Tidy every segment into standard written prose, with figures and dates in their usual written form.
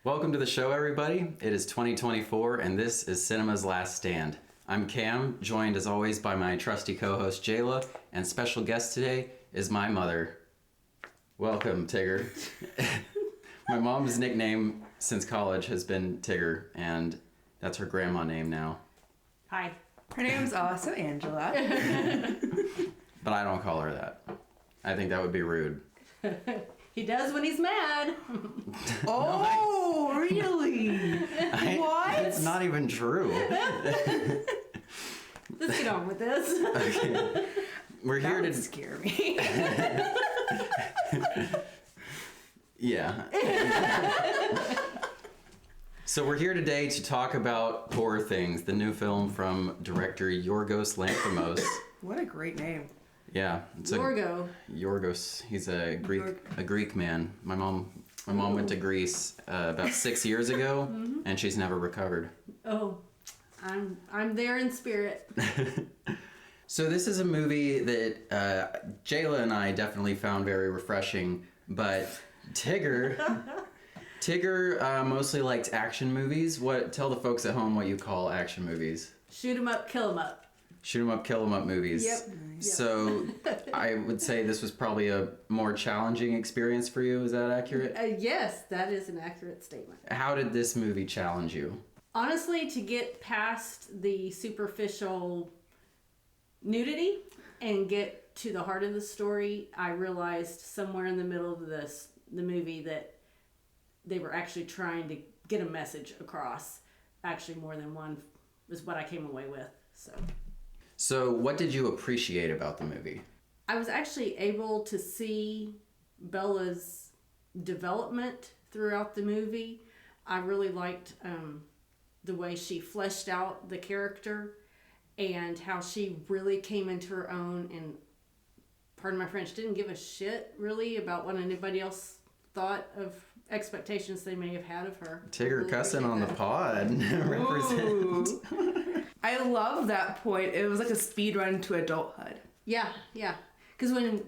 Welcome to the show, everybody. It is 2024, and this is Cinema's Last Stand. I'm Cam, joined as always by my trusty co-host Jayla, and special guest today is my mother. Welcome, Tigger. My mom's nickname since college has been Tigger, and that's her grandma name now. Hi. Her name's also Angela. But I don't call her that. I think that would be rude. He does when he's mad. Oh, really? What? It's not even true. Let's get on with this. Okay. We're That here would to scare me. Yeah. So we're here today to talk about Poor Things, the new film from director Yorgos Lanthimos. What a great name. Yeah, it's Yorgos. He's a Greek man. My mom went to Greece about 6 years ago, and she's never recovered. Oh, I'm there in spirit. So this is a movie that Jayla and I definitely found very refreshing, but Tigger mostly liked action movies. Tell the folks at home what you call action movies. Shoot 'em up, kill 'em up. Shoot 'em up, kill 'em up movies. Yep. So I would say this was probably a more challenging experience for you. Is that accurate? Yes, that is an accurate statement. How did this movie challenge you? Honestly, to get past the superficial nudity and get to the heart of the story, I realized somewhere in the middle of the movie that they were actually trying to get a message across. Actually, more than one is what I came away with. So what did you appreciate about the movie? I was actually able to see Bella's development throughout the movie. I really liked the way she fleshed out the character and how she really came into her own and, pardon my French, didn't give a shit really about what anybody else thought of expectations they may have had of her. Tigger Really cussing on the pod. Represent. I love that point. It was like a speed run to adulthood. Yeah. Because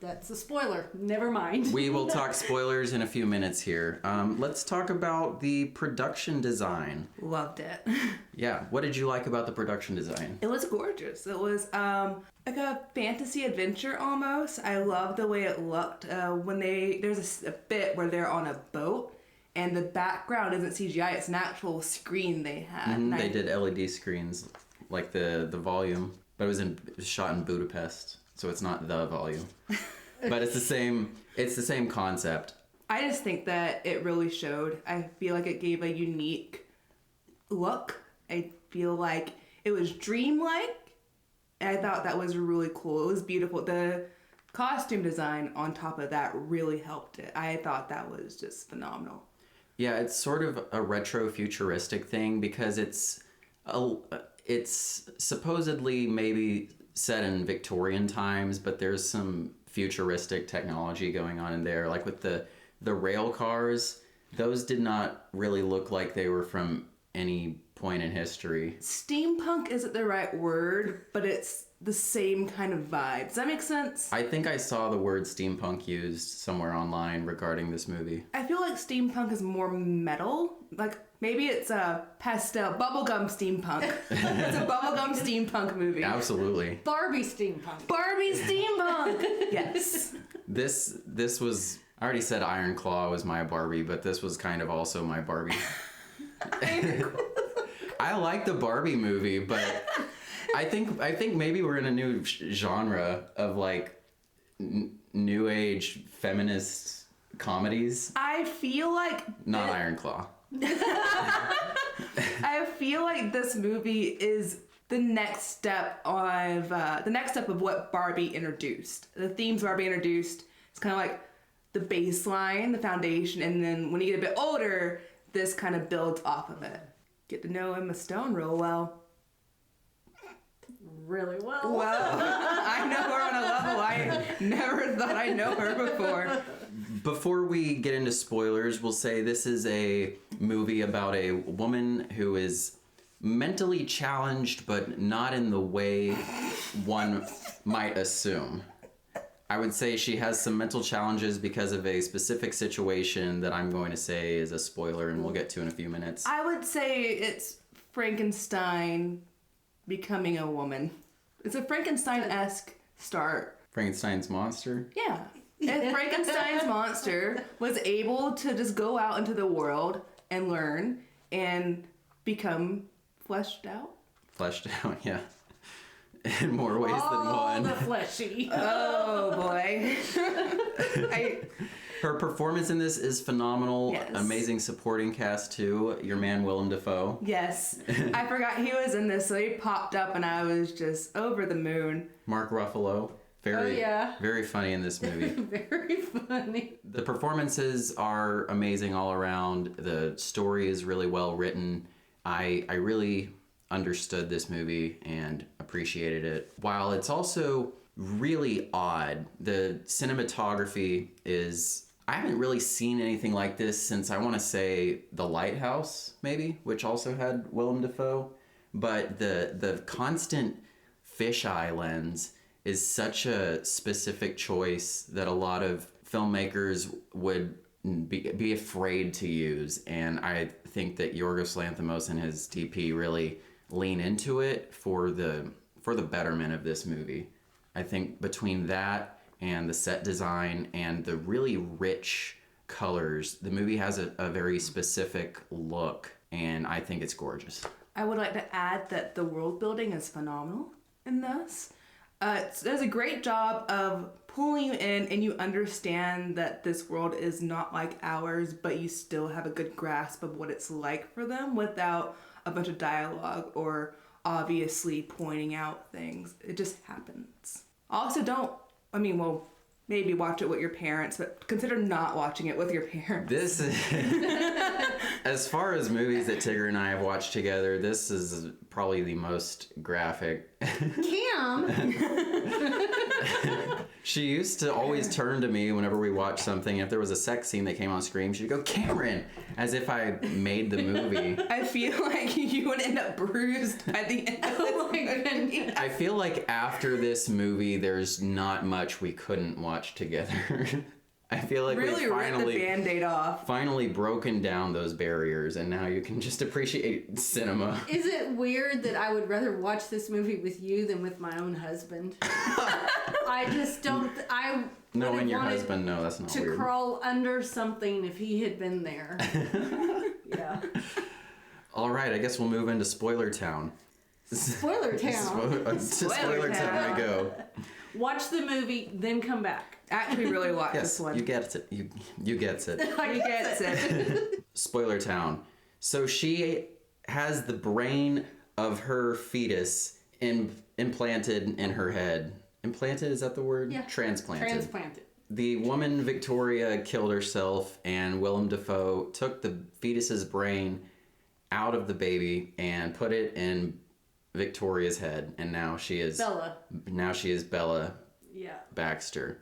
that's a spoiler. Never mind. We will talk spoilers in a few minutes here. Let's talk about the production design. Loved it. Yeah, what did you like about the production design? It was gorgeous. It was like a fantasy adventure almost. I love the way it looked. There's a bit where they're on a boat and the background isn't CGI, it's an actual screen they had. They did LED screens, like the volume, but it was shot in Budapest, so it's not the volume. But it's the same concept. I just think that it really showed. I feel like it gave a unique look. I feel like it was dreamlike, and I thought that was really cool. It was beautiful. The costume design on top of that really helped it. I thought that was just phenomenal. Yeah, it's sort of a retro-futuristic thing because it's supposedly maybe set in Victorian times, but there's some futuristic technology going on in there. Like with the rail cars, those did not really look like they were from any point in history. Steampunk isn't the right word, but it's the same kind of vibe. Does that make sense? I think I saw the word steampunk used somewhere online regarding this movie. I feel like steampunk is more metal. Like maybe it's a pastel bubblegum steampunk. It's a bubblegum steampunk movie. Absolutely. Barbie steampunk. Barbie steampunk. Yes. This was, I already said Iron Claw was my Barbie, but this was kind of also my Barbie. I like the Barbie movie, but I think maybe we're in a new genre of like new age feminist comedies. I feel like not Iron Claw. I feel like this movie is the next step of what Barbie introduced. The themes Barbie introduced. It's kind of like the baseline, the foundation, and then when you get a bit older, this kind of builds off of it. Get to know Emma Stone real well. Really well. Well, I know her on a level I never thought I'd know her before. Before we get into spoilers, we'll say this is a movie about a woman who is mentally challenged, but not in the way one might assume. I would say she has some mental challenges because of a specific situation that I'm going to say is a spoiler and we'll get to in a few minutes. I would say it's Frankenstein becoming a woman. It's a Frankenstein-esque start. Frankenstein's monster? Yeah. If Frankenstein's monster was able to just go out into the world and learn and become fleshed out. Fleshed out, yeah. In more ways than one. The fleshy. Oh boy. Her performance in this is phenomenal. Yes. Amazing supporting cast too. Your man Willem Dafoe. Yes. I forgot he was in this, so he popped up and I was just over the moon. Mark Ruffalo. Very funny in this movie. Very funny. The performances are amazing all around. The story is really well written. I really understood this movie and appreciated it. While it's also really odd, the cinematography is... I haven't really seen anything like this since, I want to say, The Lighthouse, maybe, which also had Willem Dafoe. But the constant fisheye lens is such a specific choice that a lot of filmmakers would be afraid to use. And I think that Yorgos Lanthimos and his DP really lean into it for the betterment of this movie. I think between that and the set design and the really rich colors, the movie has a very specific look, and I think it's gorgeous. I would like to add that the world building is phenomenal in this. It does a great job of pulling you in, and you understand that this world is not like ours, but you still have a good grasp of what it's like for them without a bunch of dialogue or obviously pointing out things. It just happens. Also, maybe watch it with your parents, but consider not watching it with your parents. This is... As far as movies that Tigger and I have watched together, this is probably the most graphic. Cam! She used to always turn to me whenever we watched something. If there was a sex scene that came on screen, she'd go, "Cameron!" As if I made the movie. I feel like you would end up bruised by the end of this movie. I feel like after this movie, there's not much we couldn't watch together. I feel like really we ripped the Band-Aid off. finally broken down those barriers, and now you can just appreciate cinema. Is it weird that I would rather watch this movie with you than with my own husband? I just don't... I Knowing your wanted husband, no, that's not to weird. crawl under something if he had been there. Yeah. All right, I guess we'll move into Spoiler Town. Spoiler Town. Spoiler Town we go. Watch the movie, then come back. Actually really like Yes, this one. you get it. You gets it. I He gets it. Spoiler Town. So she has the brain of her fetus implanted in her head. Implanted, is that the word? Yeah. Transplanted. Transplanted. The woman Victoria killed herself, and Willem Dafoe took the fetus's brain out of the baby and put it in Victoria's head, and now she is Bella. Now she is Bella Yeah. Baxter.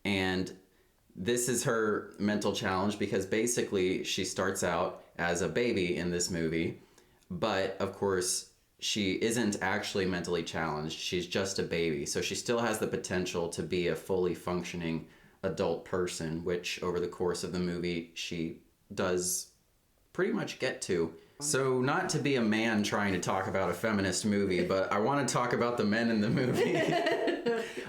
And this is her mental challenge because basically she starts out as a baby in this movie, but of course she isn't actually mentally challenged. She's just a baby. So she still has the potential to be a fully functioning adult person, which over the course of the movie she does pretty much get to. So not to be a man trying to talk about a feminist movie, but I want to talk about the men in the movie.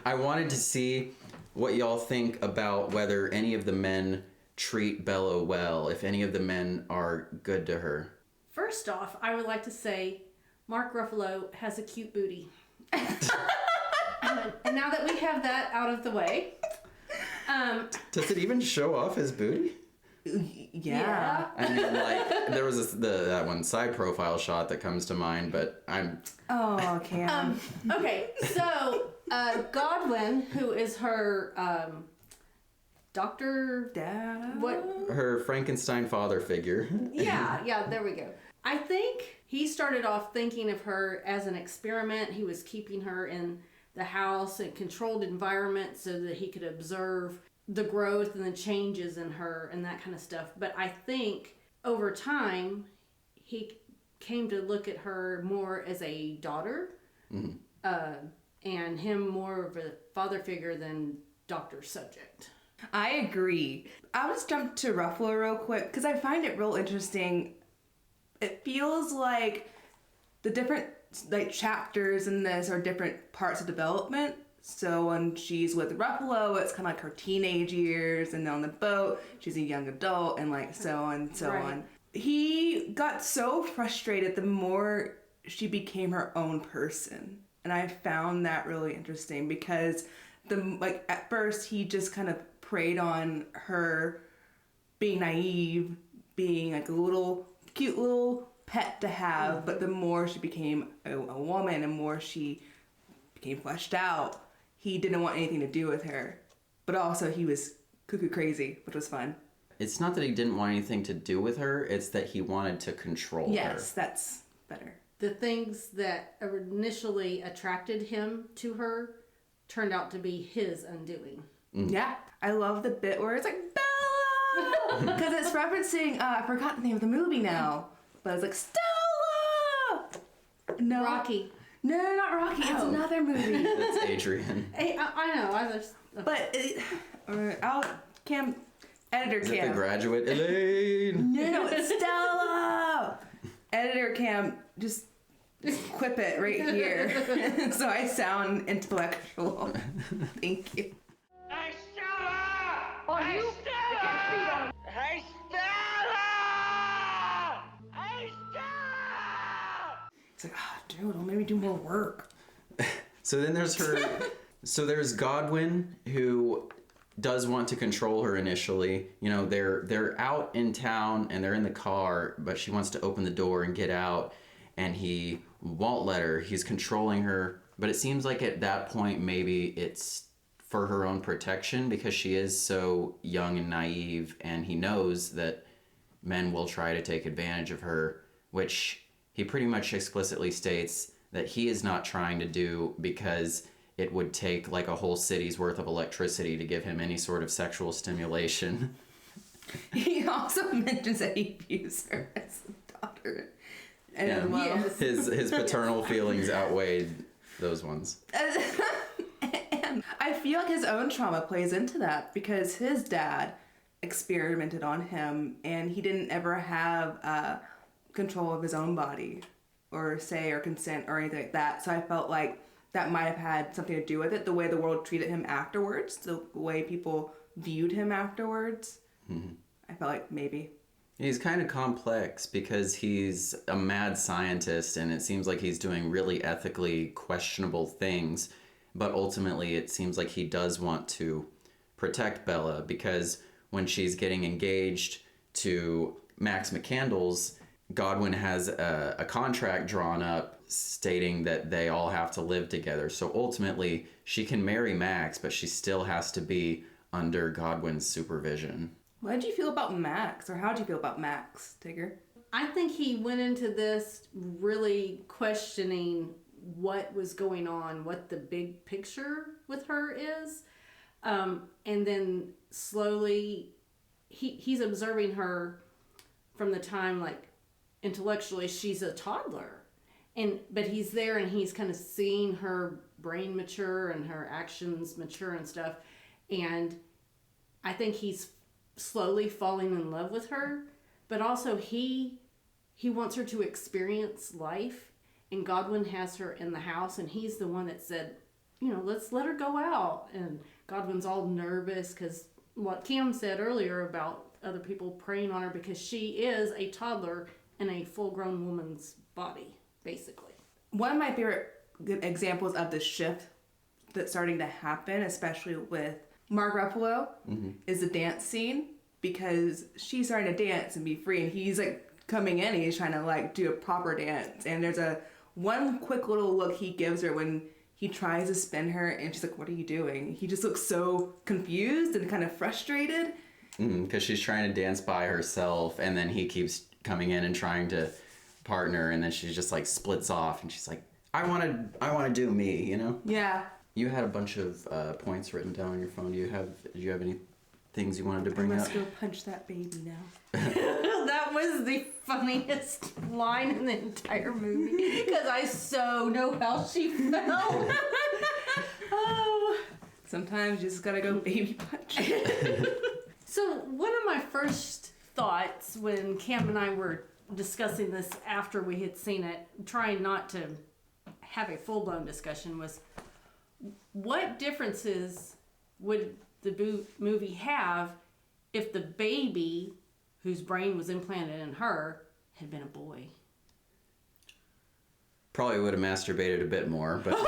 I wanted to see what y'all think about whether any of the men treat Bella well, if any of the men are good to her. First off, I would like to say Mark Ruffalo has a cute booty. And now that we have that out of the way, Does it even show off his booty? Yeah. I mean, like, there was that one side profile shot that comes to mind, but I'm... Oh, Cam. Okay, so Godwin, who is her doctor, Dad. what? Her Frankenstein father figure. Yeah, there we go. I think he started off thinking of her as an experiment. He was keeping her in the house, a controlled environment, so that he could observe the growth and the changes in her and that kind of stuff. But I think over time, he came to look at her more as a daughter, and him more of a father figure than doctor subject. I agree. I'll just jump to Ruffalo real quick because I find it real interesting. It feels like the different chapters in this are different parts of development. So when she's with Ruffalo, it's kind of like her teenage years, and on the boat, she's a young adult, and so on and so on. He got so frustrated the more she became her own person, and I found that really interesting because at first he just kind of preyed on her being naive, being like a little cute little pet to have, but the more she became a woman and more she became fleshed out, he didn't want anything to do with her. But also he was cuckoo crazy, which was fun. It's not that he didn't want anything to do with her, it's that he wanted to control her. Yes, that's better. The things that initially attracted him to her turned out to be his undoing. Yeah, I love the bit where it's like, Bella! Because it's referencing, I forgot the name of the movie now, but it's like, Stella! No. Rocky. No, not Rocky. It's another movie. That's Adrian. Hey, I know. But, Cam, editor Is Cam. it The Graduate? Elaine! No, it's Stella! Editor Cam, just quip it right here. So I sound intellectual. Thank you. Hey, Stella! Hey, Stella! Hey, Stella! Hey, Stella! It's like, dude, don't make me do more work. So then there's there's Godwin, who does want to control her initially. You know, they're out in town and they're in the car, but she wants to open the door and get out, and he won't let her. He's controlling her, but it seems like at that point maybe it's for her own protection because she is so young and naive, and he knows that men will try to take advantage of her, which he pretty much explicitly states that he is not trying to do because it would take like a whole city's worth of electricity to give him any sort of sexual stimulation. He also mentions that he views her as a daughter. And Yeah. well, Yes. His paternal feelings outweighed those ones. and I feel like his own trauma plays into that because his dad experimented on him and he didn't ever have control of his own body or say or consent or anything like that. So I felt like that might have had something to do with it, the way the world treated him afterwards, the way people viewed him afterwards. Mm-hmm. I felt like maybe. He's kind of complex because he's a mad scientist and it seems like he's doing really ethically questionable things, but ultimately it seems like he does want to protect Bella because when she's getting engaged to Max McCandless, Godwin has a contract drawn up stating that they all have to live together. So ultimately, she can marry Max, but she still has to be under Godwin's supervision. What did you feel about Max, or how did you feel about Max, Tigger? I think he went into this really questioning what was going on, what the big picture with her is. And then slowly, he's observing her from the time, like, intellectually, she's a toddler. But he's there and he's kind of seeing her brain mature and her actions mature and stuff. And I think he's slowly falling in love with her, but also he wants her to experience life, and Godwin has her in the house and he's the one that said, let's let her go out. And Godwin's all nervous because what Cam said earlier about other people preying on her because she is a toddler in a full-grown woman's body, basically. One of my favorite examples of the shift that's starting to happen, especially with Mark Ruffalo, is the dance scene, because she's starting to dance and be free, and he's like coming in and he's trying to like do a proper dance, and there's one quick little look he gives her when he tries to spin her and she's like, what are you doing? He just looks so confused and kind of frustrated. Because she's trying to dance by herself, and then he keeps coming in and trying to partner, and then she just like splits off and she's like, I want to do me, Yeah. You had a bunch of points written down on your phone. Do you have any things you wanted to bring I up? must go punch that baby now. That was the funniest line in the entire movie because I so know how she felt. Oh, Sometimes you just gotta go baby punch. So one of my first thoughts when Cam and I were discussing this after we had seen it, trying not to have a full-blown discussion, was what differences would the movie have if the baby whose brain was implanted in her had been a boy? Probably would have masturbated a bit more, but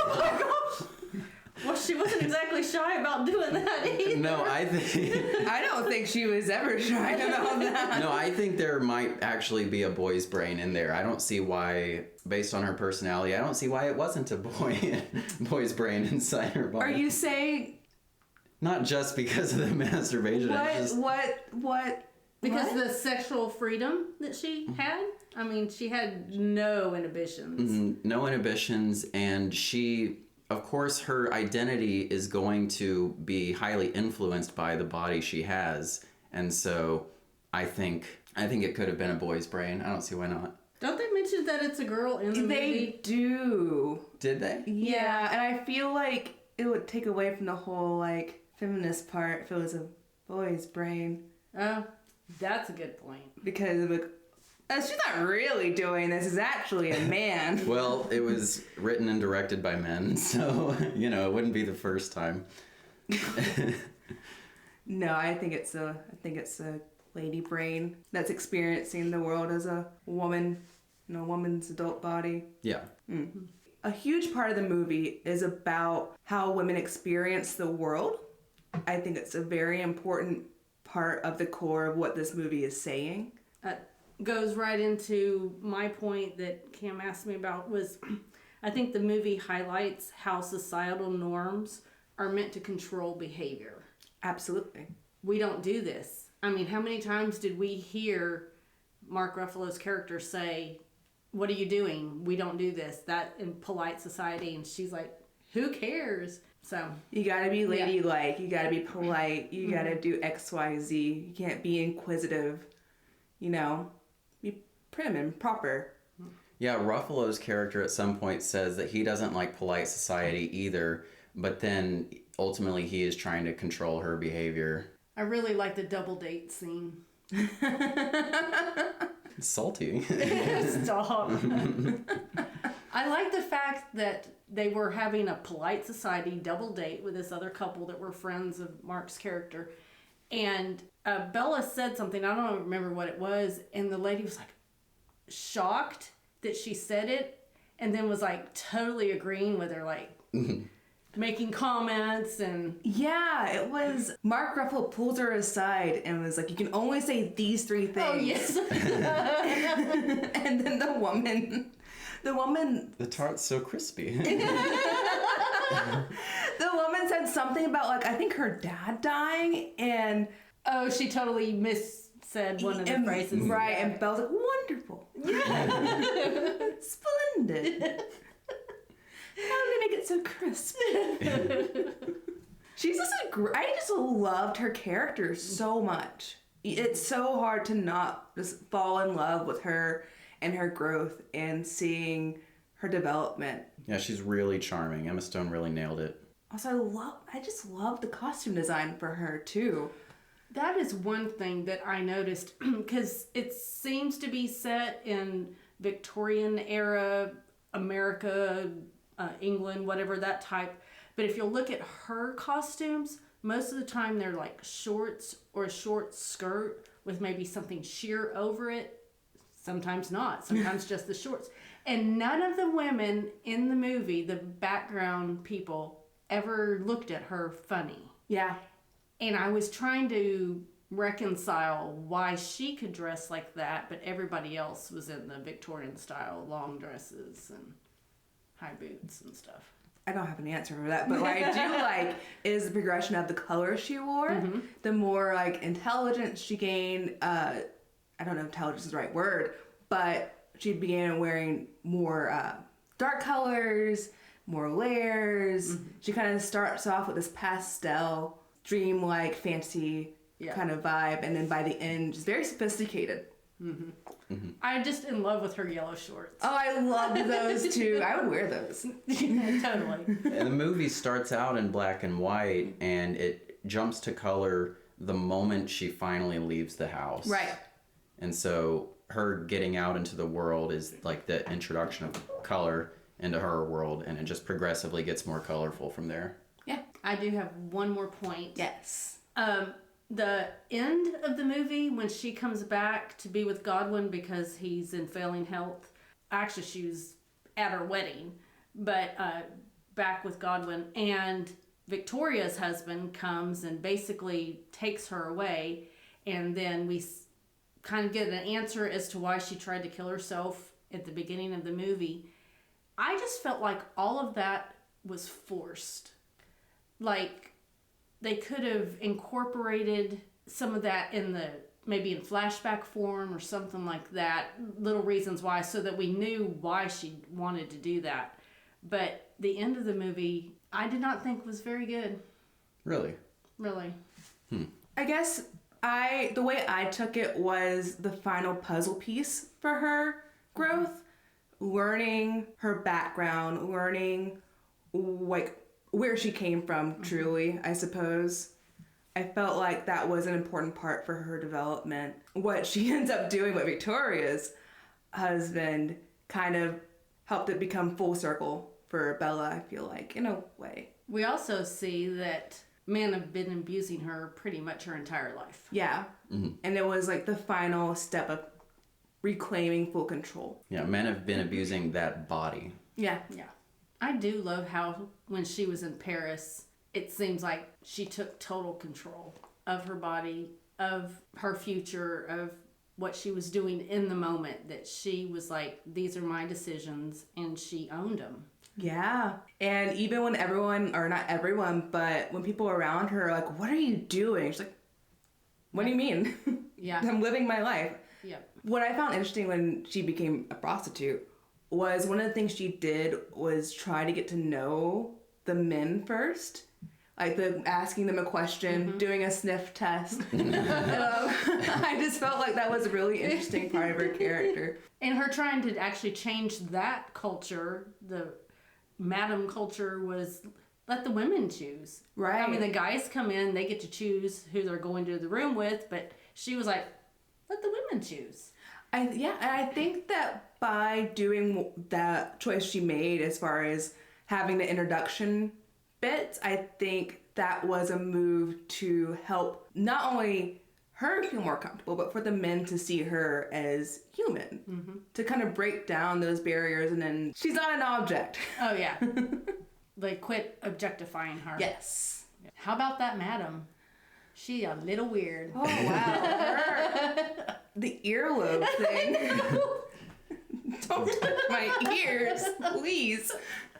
Well, she wasn't exactly shy about doing that either. no, I don't think she was ever shy about that. No, I think there might actually be a boy's brain in there. I don't see why, based on her personality, I don't see why it wasn't a boy's brain inside her body. Are you saying Not just because of the masturbation. what? Because of the sexual freedom that she had? I mean, she had no inhibitions. No inhibitions, and she, of course, her identity is going to be highly influenced by the body she has, and so I think it could have been a boy's brain. I don't see why not. Don't they mention that it's a girl in the movie? They do. Did they? Yeah, and I feel like it would take away from the whole, like, feminist part if it was a boy's brain. Oh, that's a good point. Because, like, she's not really doing this. It's actually a man. Well, it was written and directed by men, so, it wouldn't be the first time. No, I think it's a lady brain that's experiencing the world as a woman in a woman's adult body. Yeah. A huge part of the movie is about how women experience the world. I think it's a very important part of the core of what this movie is saying. Goes right into my point that Cam asked me about was I think the movie highlights how societal norms are meant to control behavior. Absolutely. We don't do this. I mean, how many times did we hear Mark Ruffalo's character say, "What are you doing? We don't do this." That in polite society, and she's like, "Who cares?" So you gotta be ladylike. You gotta be polite. You gotta do X, Y, Z. You can't be inquisitive. Be prim and proper. Yeah, Ruffalo's character at some point says that he doesn't like polite society either, but then ultimately he is trying to control her behavior. I really like the double date scene. It's salty. Stop. I like the fact that they were having a polite society double date with this other couple that were friends of Mark's character. And Bella said something, I don't remember what it was, and the lady was like shocked that she said it, and then was like totally agreeing with her, like making comments and... Yeah, it was... Mark Ruffalo pulls her aside and was like, you can only say these three things. Oh, yes. And then the woman... The tart's so crispy. The woman said something about, like, I think her dad dying, and... Oh, she totally said one of the phrases. Right, and Belle's like, wonderful. Yeah. Splendid. How did they make it so crisp? She's just I just loved her character so much. It's so hard to not just fall in love with her and her growth and seeing her development. Yeah, she's really charming. Emma Stone really nailed it. Also, I just love the costume design for her too. That is one thing that I noticed, because it seems to be set in Victorian era America, England, whatever, that type. But if you'll look at her costumes, most of the time they're like shorts or a short skirt with maybe something sheer over it. Sometimes not. Sometimes just the shorts. And none of the women in the movie, the background people, ever looked at her funny. Yeah. And I was trying to reconcile why she could dress like that, but everybody else was in the Victorian style, long dresses and high boots and stuff. I don't have an answer for that, but what I do like is the progression of the colors she wore. Mm-hmm. The more like intelligence she gained, I don't know if intelligence is the right word, but she began wearing more dark colors, more layers. Mm-hmm. She kind of starts off with this pastel, dreamlike, fancy kind of vibe, and then by the end, she's very sophisticated. I'm just in love with her yellow shorts. Oh, I love those too. I would wear those. Yeah, totally. And the movie starts out in black and white, and it jumps to color the moment she finally leaves the house. Right. And so her getting out into the world is like the introduction of color into her world, and it just progressively gets more colorful from there. Yeah. I do have one more point. Yes. The end of the movie, when she comes back to be with Godwin because he's in failing health. Actually, she was at her wedding, but back with Godwin. And Victoria's husband comes and basically takes her away. And then we kind of get an answer as to why she tried to kill herself at the beginning of the movie. I just felt like all of that was forced. Like, they could have incorporated some of that maybe in flashback form or something like that, little reasons why, so that we knew why she wanted to do that. But the end of the movie, I did not think was very good. Really? Really. I guess the way I took it was the final puzzle piece for her growth, learning her background, learning like where she came from truly, I suppose. I felt like that was an important part for her development. What she ends up doing with Victoria's husband kind of helped it become full circle for Bella, I feel like, in a way. We also see that men have been abusing her pretty much her entire life. Yeah. And it was like the final step of reclaiming full control. Yeah, men have been abusing that body. Yeah. Yeah. I do love how when she was in Paris, it seems like she took total control of her body, of her future, of what she was doing in the moment, that she was like, these are my decisions, and she owned them. Yeah. And even when everyone, or not everyone, but when people around her are like, what are you doing? She's like, what do you mean? Yeah. I'm living my life. Yeah. What I found interesting when she became a prostitute was one of the things she did was try to get to know the men first. Like asking them a question, doing a sniff test. I just felt like that was a really interesting part of her character. And her trying to actually change that culture, the madam culture, was let the women choose. Right. I mean, the guys come in, they get to choose who they're going to the room with, but she was like, let the women choose. I think that by doing that choice she made as far as having the introduction bits, I think that was a move to help not only her feel more comfortable, but for the men to see her as human, to kind of break down those barriers, and then she's not an object. Oh, yeah. They quit objectifying her. Yes. How about that madam? She a little weird. Oh, wow. The earlobe thing. Don't touch my ears, please.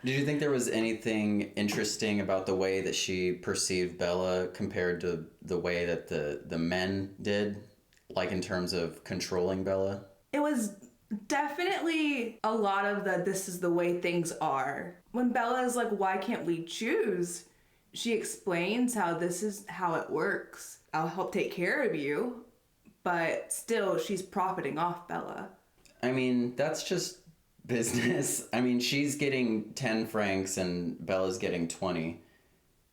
Did you think there was anything interesting about the way that she perceived Bella compared to the way that the men did? Like in terms of controlling Bella? It was definitely a lot of this is the way things are. When Bella is like, why can't we choose? She explains how this is how it works. I'll help take care of you. But still, she's profiting off Bella. I mean, that's just business. I mean, she's getting 10 francs and Bella's getting 20.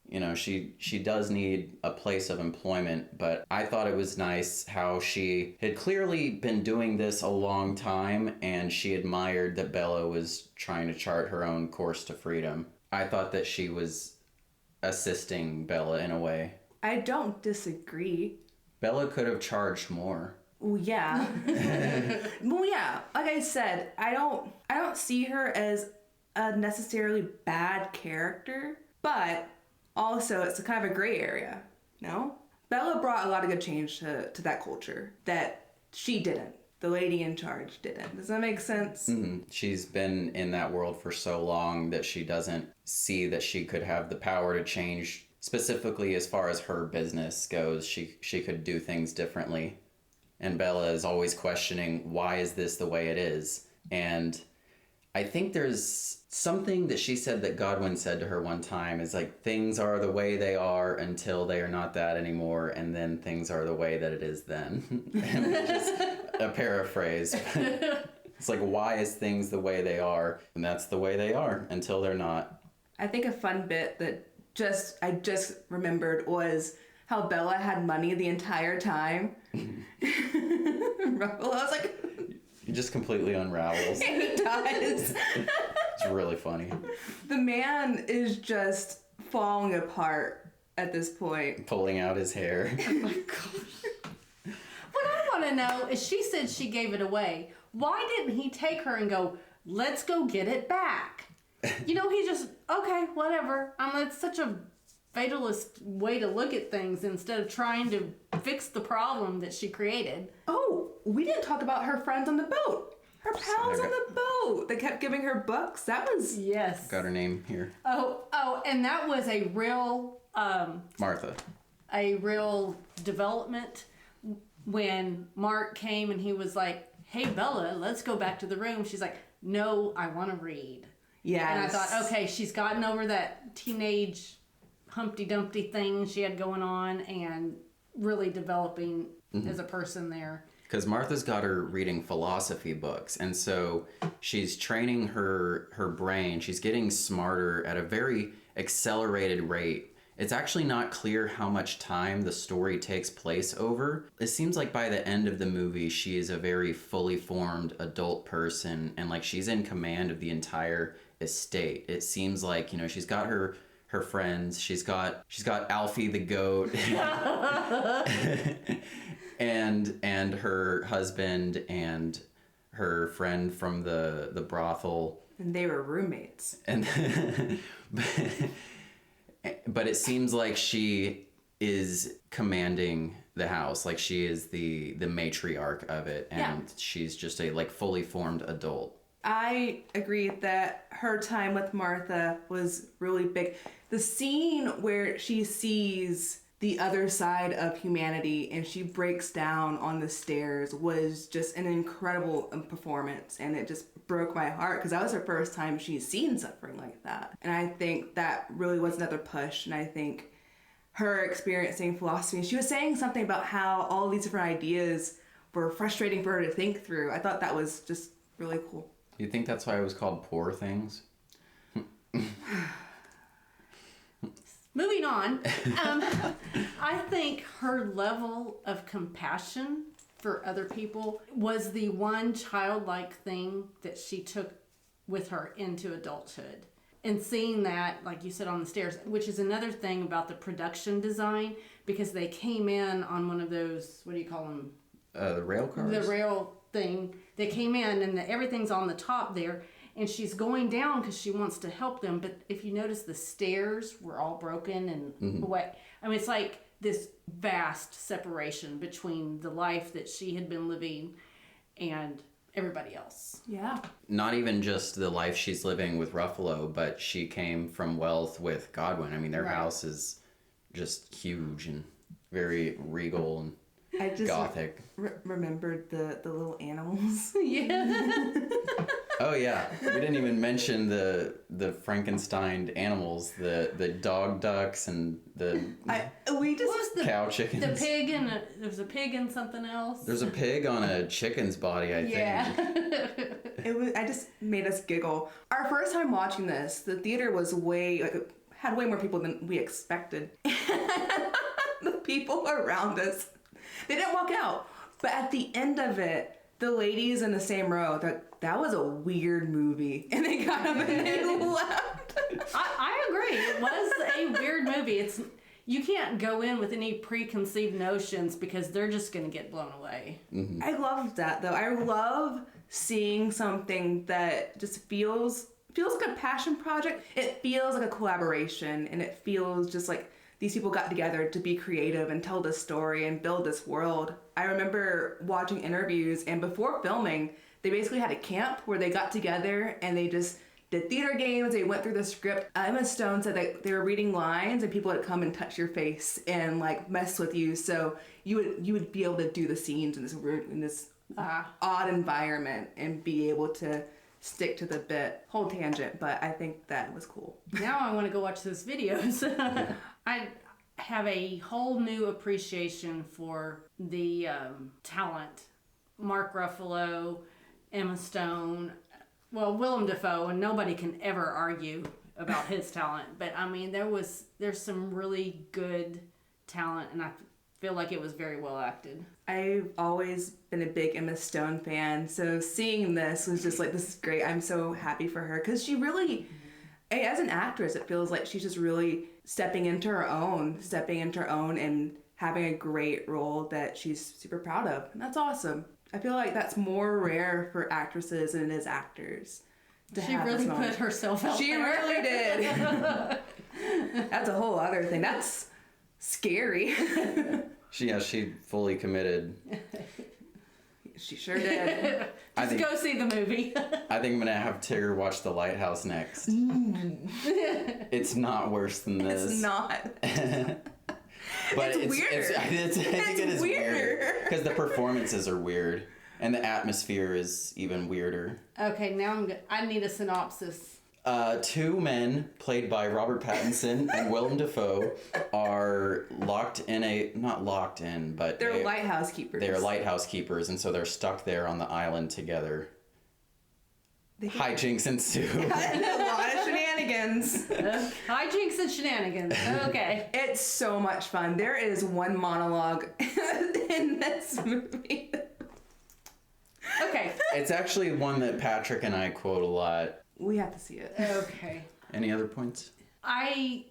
You know, she does need a place of employment, but I thought it was nice how she had clearly been doing this a long time, and she admired that Bella was trying to chart her own course to freedom. I thought that she was assisting Bella in a way. I don't disagree. Bella could have charged more. Well, yeah. Well, yeah. Like I said, I don't see her as a necessarily bad character, but also it's a kind of a gray area, no? Bella brought a lot of good change to that culture that she didn't. The lady in charge didn't. Does that make sense? Mm-hmm. She's been in that world for so long that she doesn't see that she could have the power to change. Specifically, as far as her business goes, she could do things differently. And Bella is always questioning, why is this the way it is? And I think there's something that she said that Godwin said to her one time is like, things are the way they are until they are not that anymore, and then things are the way that it is then. Just a paraphrase. It's like, why is things the way they are? And that's the way they are until they're not. I think a fun bit that I just remembered was how Bella had money the entire time. Ruffalo was like... He just completely unravels. He does. It's really funny. The man is just falling apart at this point. Pulling out his hair. Oh my gosh. What I want to know is, she said she gave it away. Why didn't he take her and go, let's go get it back? You know, he just, okay, whatever. It's such a fatalist way to look at things instead of trying to fix the problem that she created. Oh, we didn't talk about her friends on the boat. Her pals on the boat. They kept giving her books. That was... Yes. Got her name here. Oh, and that was a real... Martha. A real development when Mark came and he was like, hey, Bella, let's go back to the room. She's like, no, I want to read. Yes. And I thought, okay, she's gotten over that teenage Humpty Dumpty thing she had going on and really developing as a person there. Because Martha's got her reading philosophy books, and so she's training her brain. She's getting smarter at a very accelerated rate. It's actually not clear how much time the story takes place over. It seems like by the end of the movie, she is a very fully formed adult person, and like she's in command of the entire estate. It seems like, you know, she's got her friends. She's got Alfie the goat. and her husband and her friend from the brothel. And they were roommates. And but it seems like she is commanding the house, like she is the matriarch of it, and she's just a like fully formed adult. I agree that her time with Martha was really big. The scene where she sees the other side of humanity and she breaks down on the stairs was just an incredible performance, and it just broke my heart because that was her first time she's seen suffering like that. And I think that really was another push, and I think her experiencing philosophy, she was saying something about how all these different ideas were frustrating for her to think through. I thought that was just really cool. You think that's why it was called Poor Things? Moving on, I think her level of compassion for other people was the one childlike thing that she took with her into adulthood. And seeing that, like you said, on the stairs, which is another thing about the production design, because they came in on one of those, what do you call them? The rail cars? The rail thing. They came in and everything's on the top there. And she's going down because she wants to help them. But if you notice, the stairs were all broken and away. I mean, it's like this vast separation between the life that she had been living and everybody else. Yeah. Not even just the life she's living with Ruffalo, but she came from wealth with Godwin. I mean, their house is just huge and very regal and I just gothic. Remembered the little animals. Yeah. Oh yeah, we didn't even mention the Frankenstein animals, the dog ducks and the cow chickens. The pig and there was a pig and something else. There's a pig on a chicken's body, I think. Yeah. I just made us giggle. Our first time watching this, the theater was had way more people than we expected. The people around us, they didn't walk out. But at the end of it, the ladies in the same row, that was a weird movie. And they got up and they left. I agree. It was a weird movie. You can't go in with any preconceived notions because they're just going to get blown away. Mm-hmm. I love that, though. I love seeing something that just feels like a passion project. It feels like a collaboration, and it feels just like these people got together to be creative and tell this story and build this world. I remember watching interviews, and before filming, they basically had a camp where they got together and they just did theater games. They went through the script. Emma Stone said that they were reading lines and people would come and touch your face and like mess with you, so you would be able to do the scenes in this odd environment and be able to stick to the bit. Whole tangent, but I think that was cool. Now I want to go watch those videos. I have a whole new appreciation for the talent. Mark Ruffalo, Emma Stone, well, Willem Dafoe, and nobody can ever argue about his talent. But I mean, there's some really good talent, and I feel like it was very well acted. I've always been a big Emma Stone fan, so seeing this was just like, this is great. I'm so happy for her because she really, as an actress, it feels like she's just really stepping into her own and having a great role that she's super proud of. And that's awesome. I feel like that's more rare for actresses than it is actors. She really put herself out there. She really did. That's a whole other thing. That's scary. She fully committed. She sure did. Go see the movie. I think I'm gonna have Tigger watch The Lighthouse next. It's not worse than this. It's not. But it's weird. I think it is weird because the performances are weird and the atmosphere is even weirder. Okay, now I need a synopsis. Two men played by Robert Pattinson and Willem Dafoe are not locked in, but they're lighthouse keepers. They're lighthouse keepers, and so they're stuck there on the island together. Hijinks ensue. A lot of shenanigans. Hijinks and shenanigans. Okay. It's so much fun. There is one monologue in this movie. Okay. It's actually one that Patrick and I quote a lot. We have to see it. Okay. Any other points? I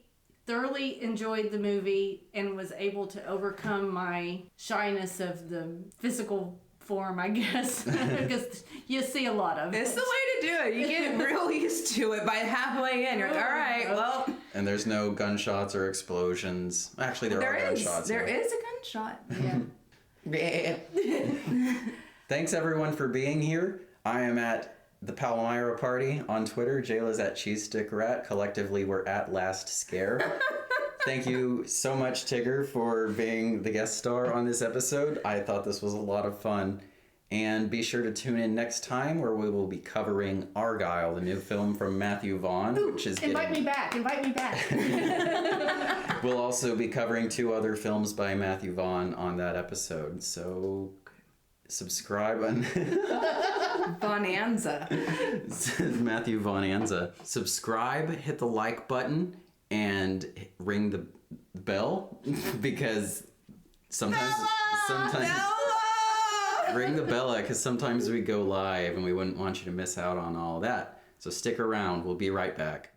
thoroughly enjoyed the movie and was able to overcome my shyness of the physical form, I guess, because you see a lot of it. It's the way to do it. You get real used to it by halfway in. You're like, all right, well. And there's no gunshots or explosions. Actually, there are gunshots. There is a gunshot. Yeah. Thanks, everyone, for being here. I am at the Palmyra Party on Twitter. Jayla's at Cheese Stick Rat. Collectively, we're at Last Scare. Thank you so much, Tigger, for being the guest star on this episode. I thought this was a lot of fun. And be sure to tune in next time where we will be covering Argyle, the new film from Matthew Vaughn, which is Invite me back. We'll also be covering 2 other films by Matthew Vaughn on that episode. So subscribe on Bonanza. Matthew Bonanza. Subscribe, hit the like button, and ring the bell because sometimes ring the bell because sometimes we go live and we wouldn't want you to miss out on all that. So stick around. We'll be right back.